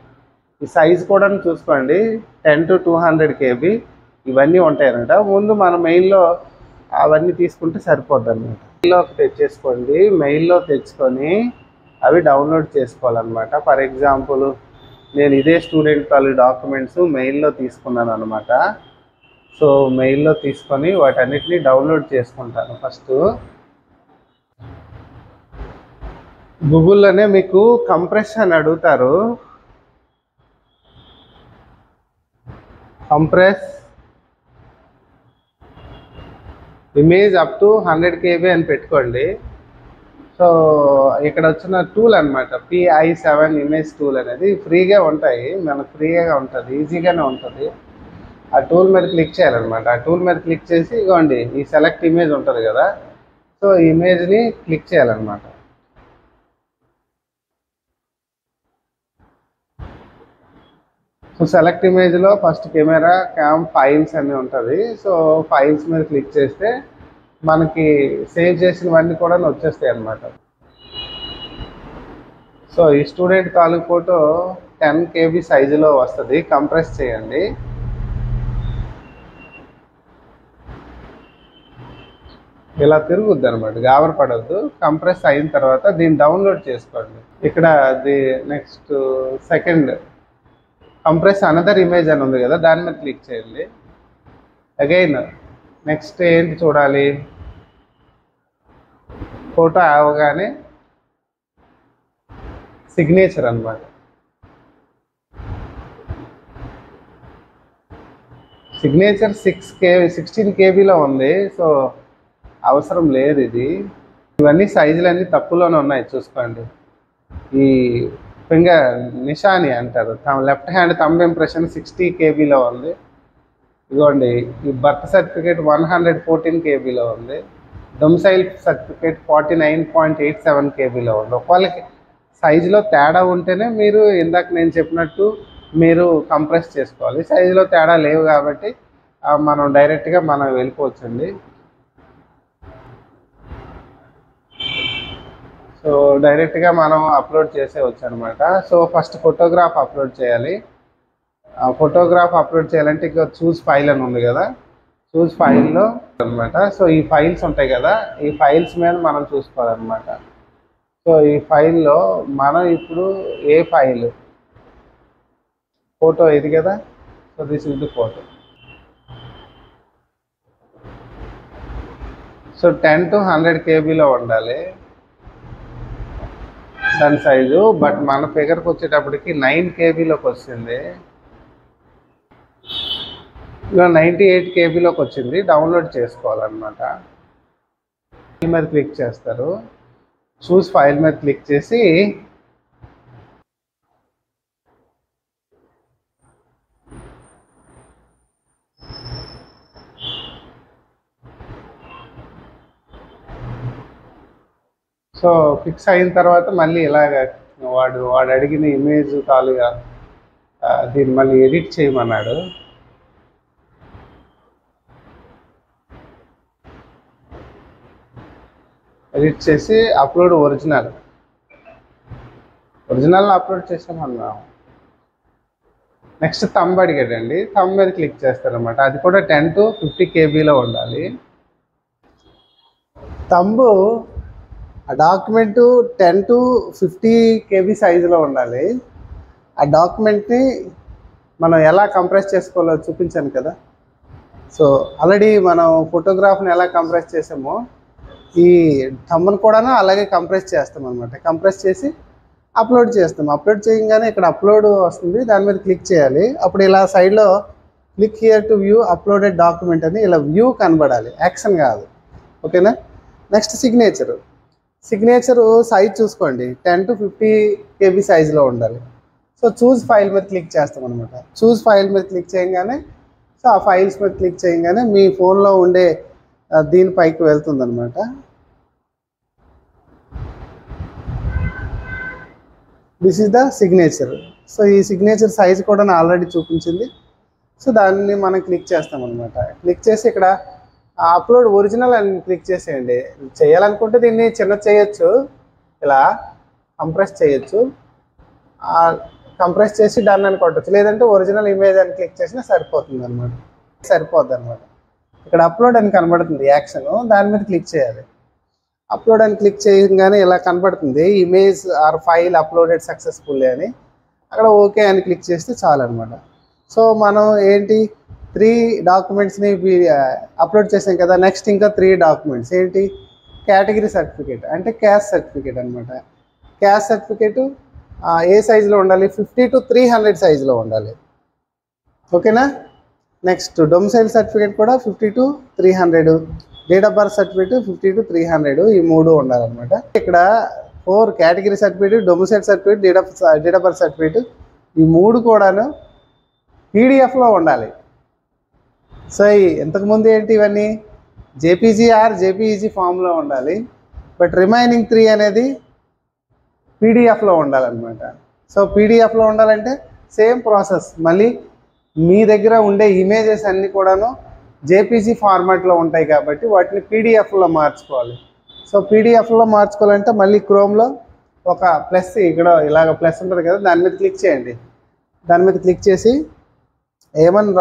ఈ సైజ్ కూడా చూసుకోండి, 10 to 200 KB ఇవన్నీ ఉంటాయన్నమాట. ముందు మన మెయిల్లో అవన్నీ తీసుకుంటే సరిపోద్ది అన్నమాట. మెయిల్లోకి తెచ్చేసుకోండి. మెయిల్లో తెచ్చుకొని అవి డౌన్లోడ్ చేసుకోవాలన్నమాట. ఫర్ ఎగ్జాంపుల్ నేను ఇదే స్టూడెంట్ వాళ్ళ డాక్యుమెంట్స్ మెయిల్లో తీసుకున్నాను అనమాట. సో మెయిల్లో తీసుకొని వాటన్నిటిని డౌన్లోడ్ చేసుకుంటాను. ఫస్ట్ గూగుల్లోనే మీకు కంప్రెస్ అని అడుగుతారు. Compress image up to 100 KB అని పెట్టుకోండి. సో ఇక్కడ వచ్చిన టూల్ అనమాట, PI7 ఇమేజ్ టూల్ అనేది ఫ్రీగా ఉంటాయి. మనకు ఫ్రీగా ఉంటుంది, ఈజీగానే ఉంటుంది. ఆ టూల్ మీద క్లిక్ చేయాలన్నమాట. ఆ టూల్ మీద క్లిక్ చేసి ఇగోండి ఈ సెలెక్ట్ ఇమేజ్ ఉంటుంది కదా, సో ఈ ఇమేజ్ని క్లిక్ చేయాలన్నమాట. సో సెలెక్ట్ ఇమేజ్లో ఫస్ట్ కెమెరా, క్యామ్, ఫైల్స్ అన్నీ ఉంటుంది. సో ఫైల్స్ మీద క్లిక్ చేస్తే మనకి సేవ్ చేసినవన్నీ కూడా వచ్చేస్తాయి అన్నమాట. సో ఈ స్టూడెంట్ తాలూకు ఫోటో 10 KB సైజులో వస్తుంది. కంప్రెస్ చేయండి. ఇలా తిరుగుద్ది అనమాట, గాబరపడద్దు. కంప్రెస్ అయిన తర్వాత దీన్ని డౌన్లోడ్ చేసుకోండి. ఇక్కడ next second compress another image అని ఉంది కదా, దాని మీద క్లిక్ చేయండి. అగైన్ నెక్స్ట్ ఏంటి చూడాలి, ఫోటో అవగానే సిగ్నేచర్ అన్నమాట. సిగ్నేచర్ 16 KBలో ఉంది. సో అవసరం లేదు ఇది. ఇవన్నీ సైజులన్నీ తక్కువలోనే ఉన్నాయి చూసుకోండి. ఈ ఫింగర్ నిషాని అంటారు, లెఫ్ట్ హ్యాండ్ థంబ్ ఇంప్రెషన్ 60 KBలో ఉంది. ఇదిగోండి ఈ బర్త్ సర్టిఫికేట్ 114 KBలో ఉంది. డొమిసైల్ సర్టిఫికేట్ 49.87 KBలో ఉంది. ఒకవేళ సైజులో తేడా ఉంటేనే మీరు ఇందాక నేను చెప్పినట్టు మీరు కంప్రెస్ చేసుకోవాలి. సైజులో తేడా లేవు కాబట్టి మనం డైరెక్ట్గా వెళ్ళిపోవచ్చండి. సో సో డైరెక్ట్గా మనం అప్లోడ్ చేసేవచ్చు అనమాట. సో ఫస్ట్ ఫోటోగ్రాఫ్ అప్లోడ్ చేయాలి. ఫోటోగ్రాఫ్ అప్లోడ్ చేయాలంటే ఇక చూస్ ఫైల్ అని ఉంది కదా, చూస్ ఫైల్లో అనమాట. సో ఈ ఫైల్స్ ఉంటాయి కదా, ఈ ఫైల్స్ మీద మనం చూసుకోవాలన్నమాట. సో ఈ ఫైల్లో మనం ఇప్పుడు ఏ ఫైల్, ఫోటో ఇది కదా, so this is the photo. So 10 to 100 kbలో ఉండాలి దాని సైజు. బట్ మన ఫిగర్కి వచ్చేటప్పటికి 9 kbలోకి వస్తుంది. ఇలా 98 kbలోకి వచ్చింది. డౌన్లోడ్ చేసుకోవాలన్నమాట. ఫైల్ మీద క్లిక్ చేస్తారు, చూస్ ఫైల్ మీద క్లిక్ చేసి సో ఫిక్స్ అయిన తర్వాత మళ్ళీ ఇలాగ వాడు అడిగిన ఇమేజ్ తాలుగా దీన్ని మళ్ళీ ఎడిట్ చేయమన్నాడు. ఎడిట్ చేసి అప్లోడ్ ఒరిజినల్ అప్లోడ్ చేసామన్నాం. నెక్స్ట్ థంబ్ అడిగాడండి, థంబ్ మీద క్లిక్ చేస్తారనమాట. అది కూడా 10 to 50 kbలో ఉండాలి. థంబు ఆ డాక్యుమెంటు 10 to 50 kb సైజులో ఉండాలి. ఆ డాక్యుమెంట్ని మనం ఎలా కంప్రెస్ చేసుకోవాలో చూపించాను కదా. సో ఆల్రెడీ మనం ఫోటోగ్రాఫ్ని ఎలా కంప్రెస్ చేసామో ఈ థంబ్ని కూడా అలాగే కంప్రెస్ చేస్తాం అనమాట. కంప్రెస్ చేసి అప్లోడ్ చేస్తాం. అప్లోడ్ చేయగానే ఇక్కడ అప్లోడ్ వస్తుంది, దాని మీద క్లిక్ చేయాలి. అప్పుడు ఇలా సైడ్లో click here to view uploaded document అని ఇలా వ్యూ కనబడాలి, యాక్షన్ కాదు. ఓకేనా. నెక్స్ట్ సిగ్నేచరు సైజ్ చూసుకోండి, 10 to 50 kb సైజులో ఉండాలి. సో చూస్ ఫైల్ మీద క్లిక్ చేస్తాం అనమాట. చూస్ ఫైల్ మీద క్లిక్ చేయగానే సో ఆ ఫైల్స్ మీద క్లిక్ చేయగానే మీ ఫోన్లో ఉండే దీనిపైకి వెళ్తుంది అనమాట. This is the signature. So ఈ సిగ్నేచర్ సైజ్ కూడా ఆల్రెడీ చూపించింది. సో దాన్ని మనం క్లిక్ చేస్తాం అనమాట. క్లిక్ చేసి ఇక్కడ అప్లోడ్ ఒరిజినల్ అని క్లిక్ చేసేయండి. చేయాలనుకుంటే దీన్ని చిన్న చేయొచ్చు, ఇలా కంప్రెస్ చేయొచ్చు. కంప్రెస్ చేసి డన్ అని కొట్టచ్చు, లేదంటే ఒరిజినల్ ఇమేజ్ అని క్లిక్ చేసినా సరిపోతుంది అనమాట. ఇక్కడ అప్లోడ్ అని కనబడుతుంది యాక్షన్, దాని మీద క్లిక్ చేయాలి. అప్లోడ్ అని క్లిక్ చేయగానే ఇలా కనబడుతుంది, image are file uploaded successfully అని. అక్కడ ఓకే అని క్లిక్ చేస్తే చాలు అనమాట. సో మనం ఏంటి 3 డాక్యుమెంట్స్ని అప్లోడ్ చేసాం కదా. నెక్స్ట్ ఇంకా 3 డాక్యుమెంట్స్ ఏంటి, కేటగిరీ సర్టిఫికేట్ అంటే క్యాస్ట్ సర్టిఫికేట్ అనమాట. క్యాస్ట్ సర్టిఫికేట్ ఏ సైజులో ఉండాలి, 50 to 300 సైజులో ఉండాలి. ఓకేనా. నెక్స్ట్ డొమిసైల్ సర్టిఫికేట్ కూడా 50 to 300, date of birth certificate 50 to 300, ఈ 3 ఉండాలన్నమాట. ఇక్కడ 4 category certificate, domicile certificate, date of birth certificate, ఈ 3 కూడాను పీడిఎఫ్లో ఉండాలి. సో ఇంతకుముందు ఏంటి ఇవన్నీ జేపీజీ ఆర్ జేపీఈజీ ఫామ్లో ఉండాలి. బట్ రిమైనింగ్ 3 అనేది పీడిఎఫ్లో ఉండాలన్నమాట. సో పీడిఎఫ్లో ఉండాలంటే సేమ్ ప్రాసెస్, మళ్ళీ మీ దగ్గర ఉండే ఇమేజెస్ అన్నీ కూడాను జేపీజీ ఫార్మాట్లో ఉంటాయి కాబట్టి వాటిని పీడిఎఫ్లో మార్చుకోవాలి. సో పీడిఎఫ్లో మార్చుకోవాలంటే మళ్ళీ క్రోమ్లో ఒక ప్లస్, ఇక్కడ ఇలాగ ప్లస్ ఉంటుంది కదా, దాని మీద క్లిక్ చేయండి. దాని మీద క్లిక్ చేసి ఏమని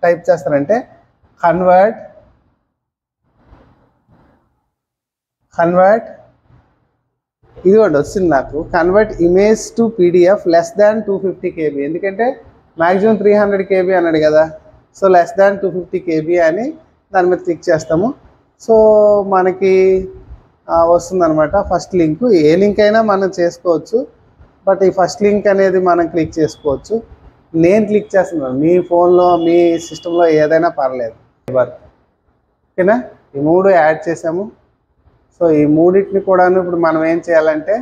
టైప్ చేస్తారంటే కన్వర్ట్ ఇదిగోండి వచ్చింది నాకు, convert image to PDF less than 250 kb. ఎందుకంటే మ్యాక్సిమం 300 kb అన్నాడు కదా. సో లెస్ దాన్ 250 kb అని దాని మీద క్లిక్ చేస్తాము. సో మనకి వస్తుందన్నమాట ఫస్ట్ లింక్. ఏ లింక్ అయినా మనం చేసుకోవచ్చు, బట్ ఈ ఫస్ట్ లింక్ అనేది మనం క్లిక్ చేసుకోవచ్చు. నేను క్లిక్ చేస్తున్నాను, మీ ఫోన్లో మీ సిస్టంలో ఏదైనా పర్లేదు. ఓకేనా. ఈ 3 యాడ్ చేసాము. సో ఈ మూడింటిని కూడా ఇప్పుడు మనం ఏం చేయాలంటే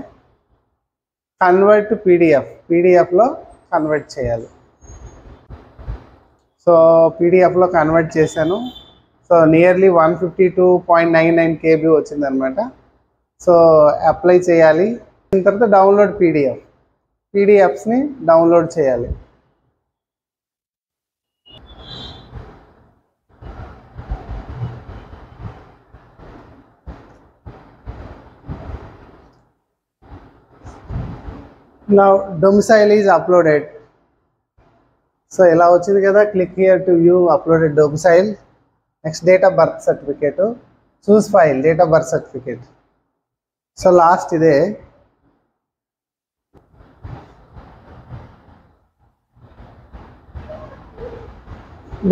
కన్వర్ట్ టు పీడిఎఫ్లో కన్వర్ట్ చేయాలి. సో పీడిఎఫ్లో కన్వర్ట్ చేశాను. సో నియర్లీ 152.99 kb వచ్చిందనమాట. సో అప్లై చేయాలి. దీని తర్వాత డౌన్లోడ్ పీడిఎఫ్స్ని డౌన్లోడ్ చేయాలి. Now domicile is uploaded. So ఇలా వచ్చింది కదా, click here to view uploaded domicile. Next date of birth certificate, choose file date of birth certificate. So last ఇదే.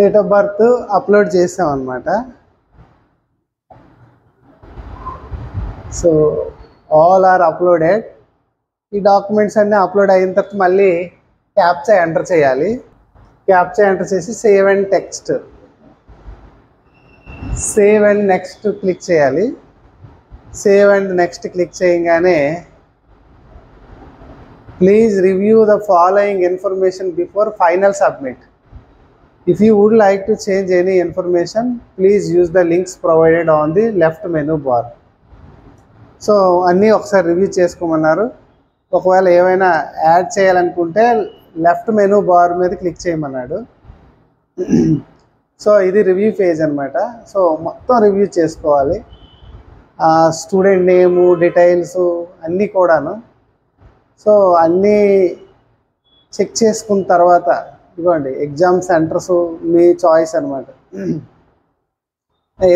డేట్ ఆఫ్ బర్త్ అప్లోడ్ చేసాం అన్నమాట. So all are uploaded. ఈ documents అన్నీ upload అయిన తర్వాత మళ్ళీ క్యాప్చా ఎంటర్ చేయాలి. Captcha enter చేసి save and next, save and next click చేయాలి. సేవ్ అండ్ నెక్స్ట్ క్లిక్ చేయగానే please review the following information before final submit. If you would like to change any information please use the links provided on the left menu bar. So అన్నీ ఒకసారి review చేసుకోమన్నారు. ఒకవేళ ఏమైనా add చేయాలనుకుంటే left menu bar మీద click చేయమన్నాడు. So ఇది review page అనమాట. సో మొత్తం రివ్యూ చేసుకోవాలి, స్టూడెంట్ నేము, డీటెయిల్స్ అన్నీ కూడాను. సో అన్నీ చెక్ చేసుకున్న తర్వాత ఇదిగోండి ఎగ్జామ్ సెంటర్స్ మీ చాయిస్ అనమాట.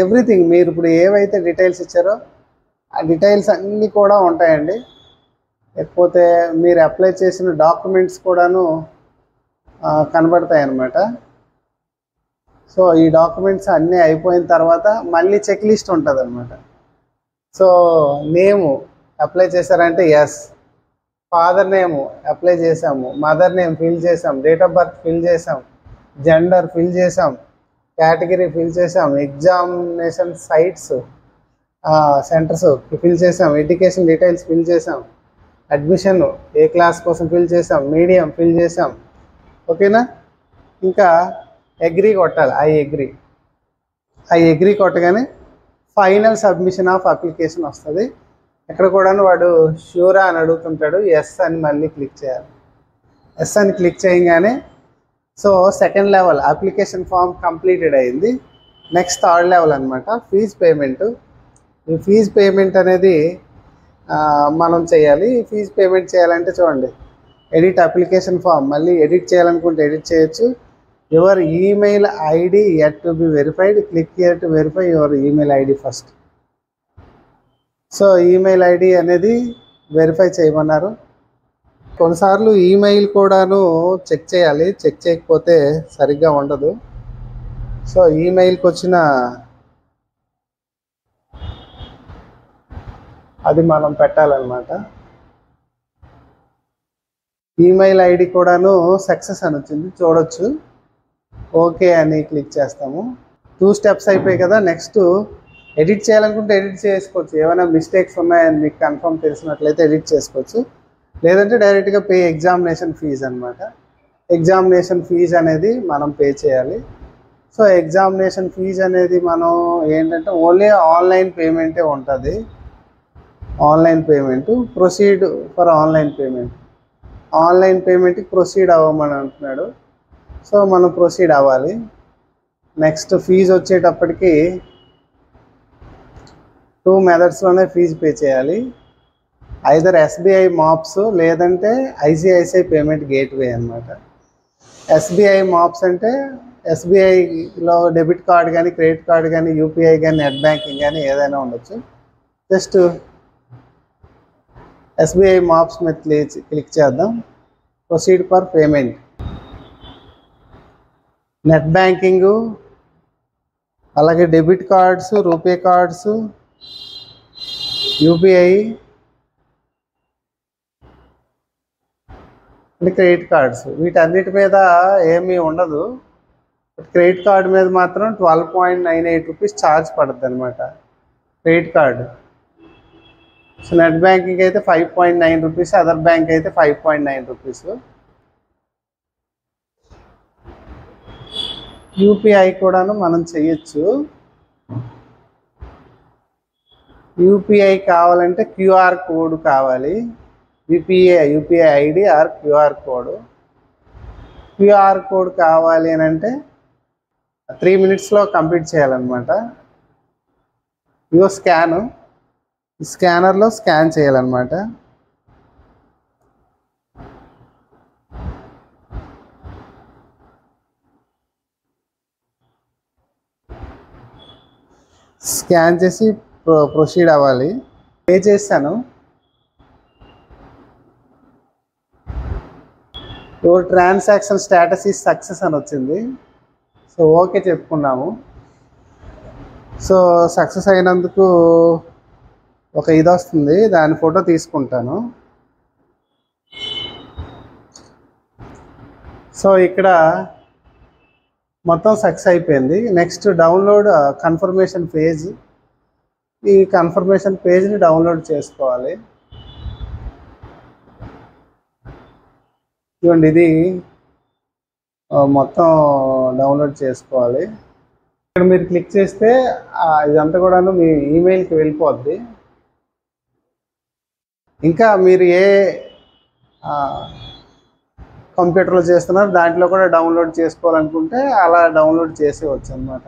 ఎవ్రీథింగ్ మీరు ఇప్పుడు ఏవైతే డీటెయిల్స్ ఇచ్చారో ఆ డీటెయిల్స్ అన్నీ కూడా ఉంటాయండి. లేకపోతే మీరు అప్లై చేసిన డాక్యుమెంట్స్ కూడాను కనబడతాయి అన్నమాట. సో ఈ డాక్యుమెంట్స్ అన్నీ అయిపోయిన తర్వాత మళ్ళీ చెక్ లిస్ట్ ఉంటుంది అనమాట. సో నేము అప్లై చేశారంటే ఎస్, ఫాదర్ నేము అప్లై చేసాము, మదర్ నేమ్ ఫిల్ చేసాం, డేట్ ఆఫ్ బర్త్ ఫిల్ చేసాం, జెండర్ ఫిల్ చేసాం, కేటగిరీ ఫిల్ చేసాం, ఎగ్జామినేషన్ సైట్స్ సెంటర్స్ ఫిల్ చేసాం, ఎడ్యుకేషన్ డీటెయిల్స్ ఫిల్ చేసాం, అడ్మిషన్ ఏ క్లాస్ కోసం ఫిల్ చేసాం, మీడియం ఫిల్ చేసాం. ఓకేనా? ఇంకా అగ్రీ కొట్టాలి. ఐ అగ్రీ కొట్టగానే ఫైనల్ సబ్మిషన్ ఆఫ్ అప్లికేషన్ వస్తుంది. ఎక్కడ కూడా వాడు ష్యూరా అని అడుగుతుంటాడు, ఎస్ అని మళ్ళీ క్లిక్ చేయాలి. ఎస్ అని క్లిక్ చేయగానే so second level application form completed అయింది. నెక్స్ట్ థర్డ్ లెవెల్ అనమాట, ఫీజ్ పేమెంట్. ఈ ఫీజ్ పేమెంట్ అనేది మనం చేయాలి. ఫీజ్ పేమెంట్ చేయాలంటే చూడండి, ఎడిట్ అప్లికేషన్ ఫామ్, మళ్ళీ ఎడిట్ చేయాలనుకుంటే ఎడిట్ చేయొచ్చు. Your email ID yet to be verified, click here to verify your email ID first. So email ID అనేది వెరిఫై చేయమన్నారు. కొన్నిసార్లు ఈమెయిల్ కూడాను చెక్ చేయాలి, చెక్ చేయకపోతే సరిగ్గా ఉండదు. సో ఈమెయిల్కి వచ్చిన అది మనం పెట్టాలన్నమాట. ఈమెయిల్ ఐడి కూడాను సక్సెస్ అని వచ్చింది, చూడొచ్చు. ఓకే అని క్లిక్ చేస్తాము. 2 స్టెప్స్ అయిపోయాయి కదా. నెక్స్ట్ ఎడిట్ చేయాలనుకుంటే ఎడిట్ చేసుకోవచ్చు. ఏమైనా మిస్టేక్స్ ఉన్నాయని మీకు కన్ఫర్మ్ తెలిసినట్లయితే ఎడిట్ చేసుకోవచ్చు. లేదంటే డైరెక్ట్గా పే ఎగ్జామినేషన్ ఫీజ్ అనమాట. ఎగ్జామినేషన్ ఫీజ్ అనేది మనం పే చేయాలి. సో ఎగ్జామినేషన్ ఫీజ్ అనేది మనం ఏంటంటే ఓన్లీ ఆన్లైన్ పేమెంటే ఉంటుంది. Online payment, proceed for online payment. Online పేమెంట్కి ప్రొసీడ్ అవ్వమని అంటున్నాడు. సో మనం ప్రొసీడ్ అవ్వాలి. నెక్స్ట్ ఫీజు వచ్చేటప్పటికి 2 మెథడ్స్లోనే ఫీజు పే చేయాలి. ఐదర్ ఎస్బీఐ మాప్స్ లేదంటే ఐసిఐసిఐ పేమెంట్ గేట్వే అనమాట. ఎస్బీఐ మాప్స్ అంటే ఎస్బీఐలో డెబిట్ కార్డ్ కానీ, క్రెడిట్ కార్డ్ కానీ, యూపీఐ కానీ, నెట్ బ్యాంకింగ్ కానీ ఏదైనా ఉండొచ్చు. జస్ట్ ఎస్బీఐ మాప్స్ మీద క్లిక్ చేద్దాం. Proceed for payment. Net banking, అలాగే debit cards, RuPay cards, UPI అంటే క్రెడిట్ కార్డ్స్, వీటన్నిటి మీద ఏమీ ఉండదు. క్రెడిట్ కార్డు మీద మాత్రం 12.98 రూపీస్ ఛార్జ్ పడుతుంది అనమాట credit card. So net banking అయితే 5.9 రూపీస్, అదర్ బ్యాంక్ అయితే 5.9 రూపీస్. యూపీఐ కూడాను మనం చేయొచ్చు. యూపీఐ కావాలంటే క్యూఆర్ కోడ్ కావాలి. UPI ID are QR code. QR code కావాలి అని అంటే 3 మినిట్స్లో కంప్లీట్ చేయాలన్నమాట. ఇగో స్కాను, స్కానర్లో స్కాన్ చేయాలన్నమాట. స్కాన్ చేసి ప్రొసీడ్ అవ్వాలి. పే చేశాను. Your transaction status is success అని వచ్చింది. సో ఓకే చెప్పుకున్నాము. సో సక్సెస్ అయినందుకు ఒక ఇది వస్తుంది, దాని ఫోటో తీసుకుంటాను. సో ఇక్కడ మొత్తం సక్సెస్ అయిపోయింది. Next download confirmation page. ఈ కన్ఫర్మేషన్ పేజ్ని డౌన్లోడ్ చేసుకోవాలి. చూడండి, ఇది మొత్తం డౌన్లోడ్ చేసుకోవాలి. ఇక్కడ మీరు క్లిక్ చేస్తే ఇదంతా కూడాను మీ ఈమెయిల్కి వెళ్ళిపోద్ది. ఇంకా మీరు ఏ కంప్యూటర్లో చేస్తున్నారు దాంట్లో కూడా డౌన్లోడ్ చేసుకోవాలనుకుంటే అలా డౌన్లోడ్ చేసేవచ్చు అనమాట.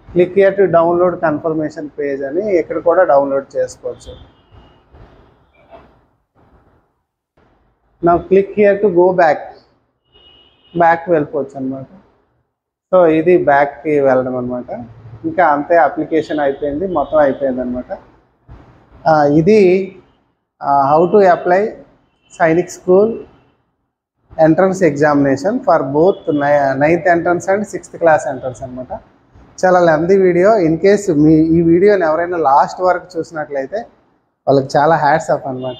Click here to download confirmation page అని ఇక్కడ కూడా డౌన్లోడ్ చేసుకోవచ్చు. నా click here to go back వెళ్ళిపోవచ్చు అనమాట. సో ఇది బ్యాక్కి వెళ్ళడం అనమాట. ఇంకా అంతే, అప్లికేషన్ అయిపోయింది, మొత్తం అయిపోయింది అనమాట. ఇది how to apply Sainik school entrance examination for both 9th entrance and 6th class entrance అనమాట. చాలా లెంతీ వీడియో. ఇన్ కేస్ ఈ వీడియోని ఎవరైనా లాస్ట్ వరకు చూసినట్లయితే వాళ్ళకి చాలా హ్యాట్స్ ఆఫ్ అనమాట.